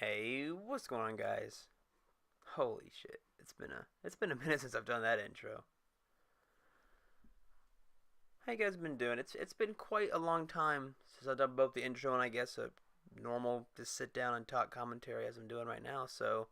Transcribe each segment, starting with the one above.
Hey, what's going on, guys? Holy shit! It's been a minute since I've done that intro. How you guys been doing? It's been quite a long time since I've done both the intro and I guess a normal just sit down and talk commentary as I'm doing right now. So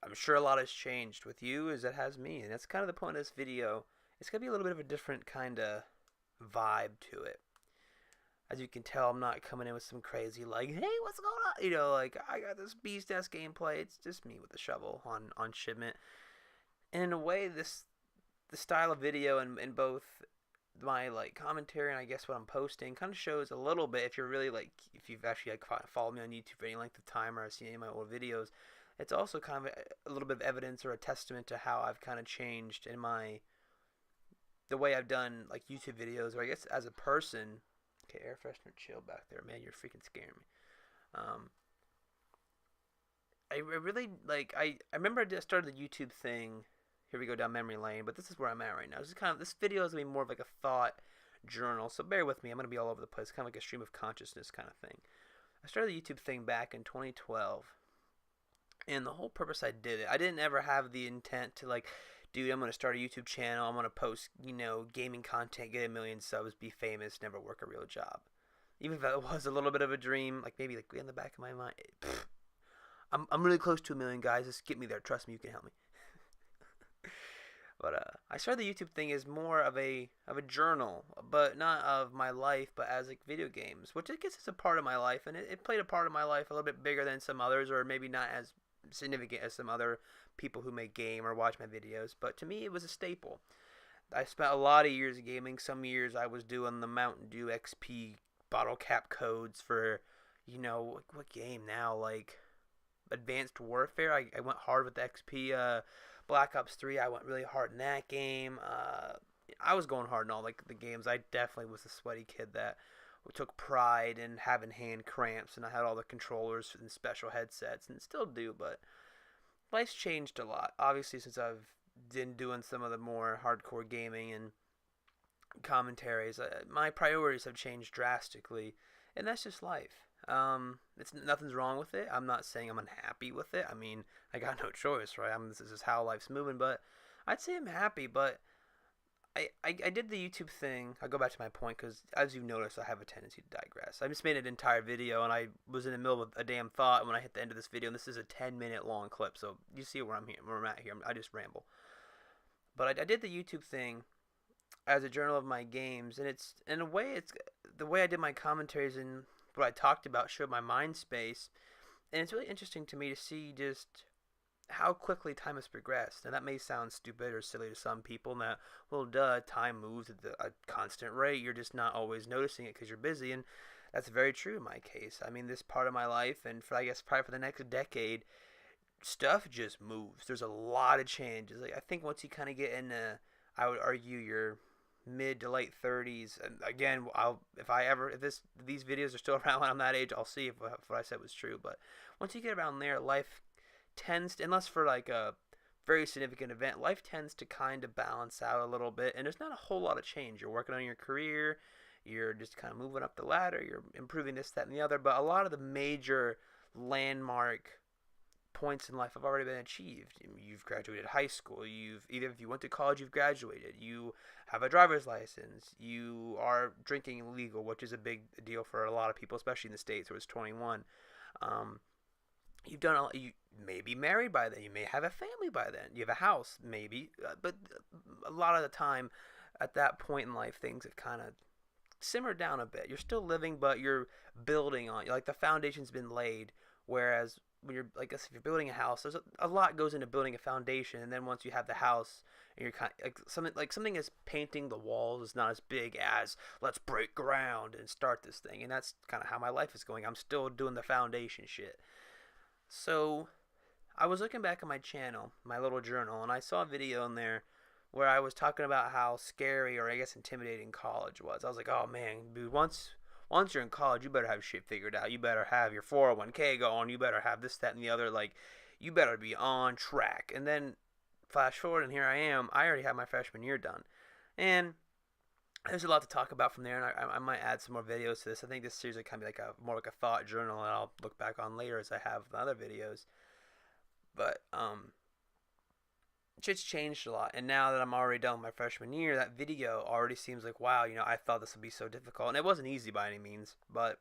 I'm sure a lot has changed with you as it has me, and that's kind of the point of this video. It's gonna be a little bit of a different kind of vibe to it. As you can tell, I'm not coming in with some crazy like, "Hey, what's going on?" Like I got this beast ass gameplay. It's just me with a shovel on shipment. And in a way, this the style of video and both my like commentary and I guess what I'm posting kind of shows a little bit if you're really like if you've actually like followed me on YouTube for any length of time or seen any of my old videos. It's also kind of a little bit of evidence or a testament to how I've kind of changed in my the way I've done like YouTube videos or I guess as a person. Okay, air freshener, chill back there, man. You're freaking scaring me. Um, I really like. I remember I just started the YouTube thing. Here we go down memory lane, but this is where I'm at right now. This video is gonna be more of like a thought journal, so bear with me. I'm gonna be all over the place, kind of like a stream of consciousness kind of thing. I started the YouTube thing back in 2012, and the whole purpose I did it, I didn't ever have the intent to like, dude, I'm gonna start a YouTube channel. I'm gonna post, gaming content, get a million subs, be famous, never work a real job. Even if that was a little bit of a dream, like maybe like in the back of my mind, I'm really close to a million guys. Just get me there. Trust me, you can help me. But I started the YouTube thing as more of a journal, but not of my life, but as like video games, which I guess is a part of my life, and it played a part of my life a little bit bigger than some others, or maybe not as significant as some other people who make game or watch my videos. But to me, it was a staple. I spent a lot of years gaming. Some years I was doing the Mountain Dew XP bottle cap codes for, what game now? Like Advanced Warfare. I went hard with the XP. Black Ops 3, I went really hard in that game. I was going hard in all like the games. I definitely was a sweaty kid that took pride in having hand cramps, and I had all the controllers and special headsets, and still do. But life's changed a lot, obviously, since I've been doing some of the more hardcore gaming and commentaries. My priorities have changed drastically, and that's just life. It's nothing's wrong with it. I'm not saying I'm unhappy with it. I mean, I got no choice, right? This is how life's moving. But I'd say I'm happy. But I did the YouTube thing. I'll go back to my point because, as you've noticed, I have a tendency to digress. I just made an entire video, and I was in the middle of a damn thought when I hit the end of this video. And this is a 10-minute long clip, so you see where I'm at here. I just ramble. But I did the YouTube thing as a journal of my games, and it's in a way it's the way I did my commentaries and what I talked about showed my mind space, and it's really interesting to me to see just how quickly time has progressed. And that may sound stupid or silly to some people, and that, well, duh, time moves at a constant rate. You're just not always noticing it because you're busy, and that's very true in my case. I mean, this part of my life, and for I guess probably for the next decade, stuff just moves. There's a lot of changes. Like, I think once you kind of get into, I would argue, your mid to late 30s, and again, if these videos are still around when I'm that age, I'll see if what I said was true. But once you get around there, life tends to, unless for like a very significant event, life tends to kind of balance out a little bit, and there's not a whole lot of change. You're working on your career, you're just kind of moving up the ladder, you're improving this, that, and the other, but a lot of the major landmark points in life have already been achieved. You've graduated high school. Either if you went to college, you've graduated. You have a driver's license. You are drinking legal, which is a big deal for a lot of people, especially in the States where it's 21. Um, you've done all. You may be married by then. You may have a family by then. You have a house, maybe. But a lot of the time, at that point in life, things have kind of simmered down a bit. You're still living, but you're building on. Like the foundation's been laid. Whereas when you're, like, if you're building a house, there's a lot goes into building a foundation, and then once you have the house, and you're kind of something as painting the walls is not as big as let's break ground and start this thing, and that's kind of how my life is going. I'm still doing the foundation shit. So I was looking back at my channel, my little journal, and I saw a video in there where I was talking about how scary or I guess intimidating college was. I was like, oh man, dude, once you're in college, you better have shit figured out. You better have your 401k going. You better have this, that, and the other. Like, you better be on track. And then flash forward, and here I am. I already had my freshman year done. And there's a lot to talk about from there, and I might add some more videos to this. I think this series will kind of be like a more like a thought journal, and I'll look back on later as I have other videos. But shit's changed a lot, and now that I'm already done with my freshman year, that video already seems like, wow, I thought this would be so difficult, and it wasn't easy by any means, but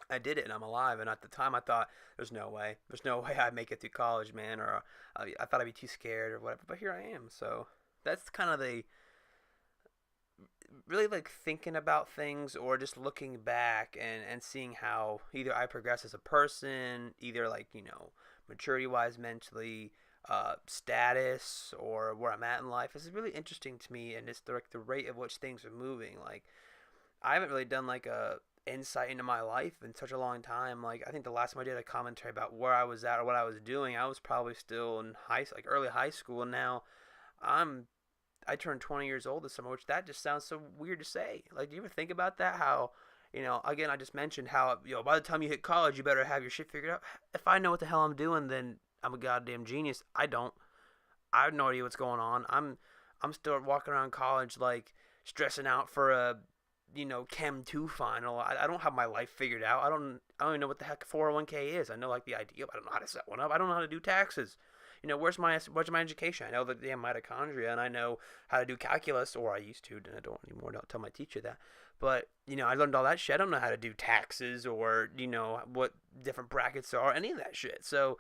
I did it, and I'm alive. And at the time, I thought there's no way I'd make it through college, man, or I thought I'd be too scared or whatever. But here I am. So that's kind of the really like thinking about things or just looking back and seeing how either I progress as a person, either like maturity wise, mentally, status, or where I'm at in life. This is really interesting to me, and it's like the rate at which things are moving. Like I haven't really done like a insight into my life in such a long time. Like I think the last time I did a commentary about where I was at or what I was doing, I was probably still in early high school, and now I'm I turned 20 years old this summer, which that just sounds so weird to say. Like, do you ever think about that? How, again, I just mentioned how, by the time you hit college, you better have your shit figured out. If I know what the hell I'm doing, then I'm a goddamn genius. I don't. I have no idea what's going on. I'm still walking around college like stressing out for a Chem 2 final. I don't have my life figured out. I don't even know what the heck 401k is. I know like the idea, but I don't know how to set one up. I don't know how to do taxes. Where's my education? I know the damn mitochondria, and I know how to do calculus, or I used to, and I don't anymore. Don't tell my teacher that. But I learned all that shit. I don't know how to do taxes, or what different brackets are, any of that shit. So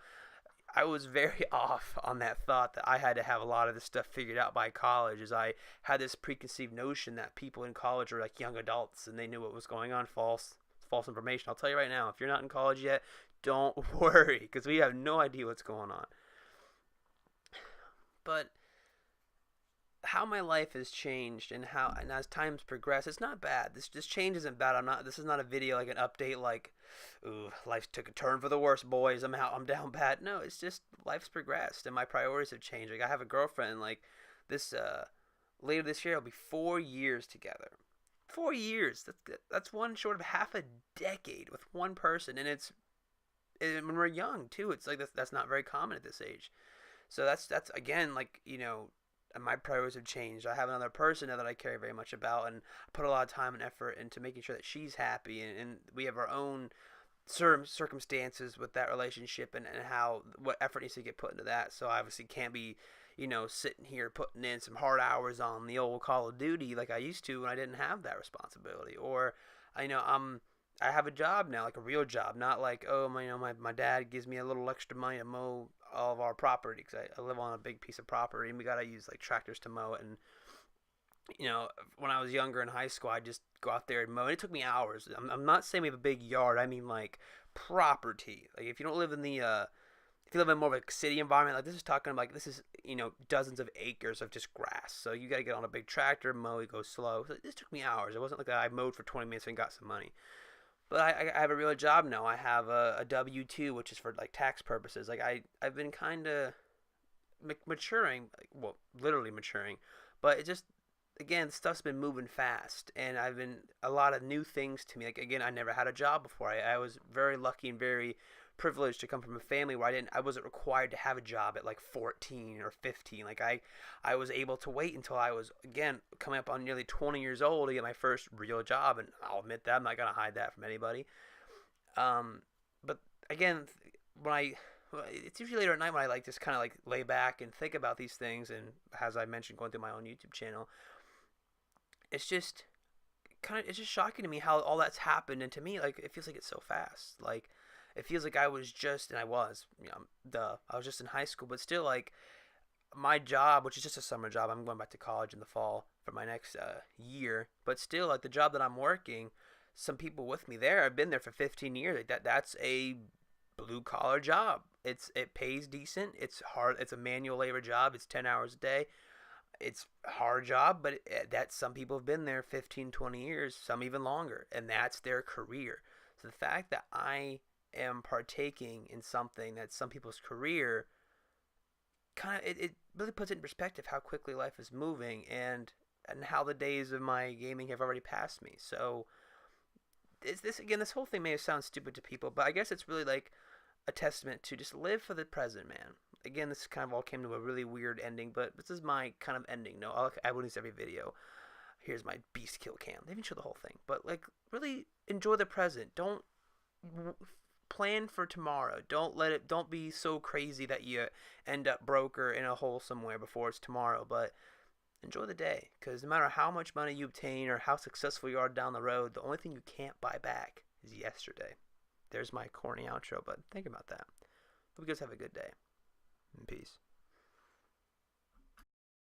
I was very off on that thought that I had to have a lot of this stuff figured out by college, as I had this preconceived notion that people in college are like young adults and they knew what was going on. False information. I'll tell you right now, if you're not in college yet, don't worry, because we have no idea what's going on. But how my life has changed and as times progress, it's not bad. This change isn't bad. This is not a video like an update like, ooh, life took a turn for the worse, boys. I'm down bad. No, it's just life's progressed and my priorities have changed. Like I have a girlfriend, like this later this year it'll be 4 years together. 4 years. That's one short of half a decade with one person, and when we're young too. It's like that's not very common at this age. So that's again like my priorities have changed. I have another person now that I care very much about, and I put a lot of time and effort into making sure that she's happy, and we have our own circumstances with that relationship, and how what effort needs to get put into that. So I obviously can't be sitting here putting in some hard hours on the old Call of Duty like I used to when I didn't have that responsibility. Or I have a job now, like a real job, not like, oh my dad gives me a little extra money to mow all of our property, because I live on a big piece of property and we gotta use like tractors to mow it. And when I was younger in high school, I just go out there and mow, and it took me hours. I'm not saying we have a big yard. I mean like property. Like if you don't live in the if you live in more of a city environment, like this is talking like this is dozens of acres of just grass. So you got to get on a big tractor, mow, it goes slow. So this took me hours. It wasn't like I mowed for 20 minutes and got some money. But I have a real job now. I have a W-2, which is for like tax purposes. Like I've been kind of maturing, like, well, literally maturing. But it just, again, stuff's been moving fast, and I've been a lot of new things to me. Like again, I never had a job before. I was very lucky and very privileged to come from a family where I wasn't required to have a job at like 14 or 15. Like I was able to wait until I was, again, coming up on nearly 20 years old to get my first real job, and I'll admit that I'm not gonna hide that from anybody. But again, it's usually later at night when I like just kind of like lay back and think about these things, and as I mentioned, going through my own YouTube channel, it's just it's just shocking to me how all that's happened, and to me, like, it feels like it's so fast. Like it feels like I was just, and I was, I was just in high school, but still, like, my job, which is just a summer job, I'm going back to college in the fall for my next year, but still, like, the job that I'm working, some people with me there have been there for 15 years. Like, that's a blue collar job. It pays decent. It's hard. It's a manual labor job. It's 10 hours a day. It's a hard job, but that some people have been there 15, 20 years, some even longer, and that's their career. So the fact that I am partaking in something that's some people's career, it really puts it in perspective how quickly life is moving, and how the days of my gaming have already passed me. So this whole thing may sound stupid to people, but I guess it's really like a testament to just live for the present, man. Again, this kind of all came to a really weird ending, but this is my kind of ending. No, I will use every video. here's my beast kill cam. They didn't show the whole thing, but like really enjoy the present. Don't plan for tomorrow. Don't be so crazy that you end up broke or in a hole somewhere before it's tomorrow, but enjoy the day, because no matter how much money you obtain or how successful you are down the road, the only thing you can't buy back is yesterday. There's my corny outro, but think about that. Hope you guys have a good day. And peace.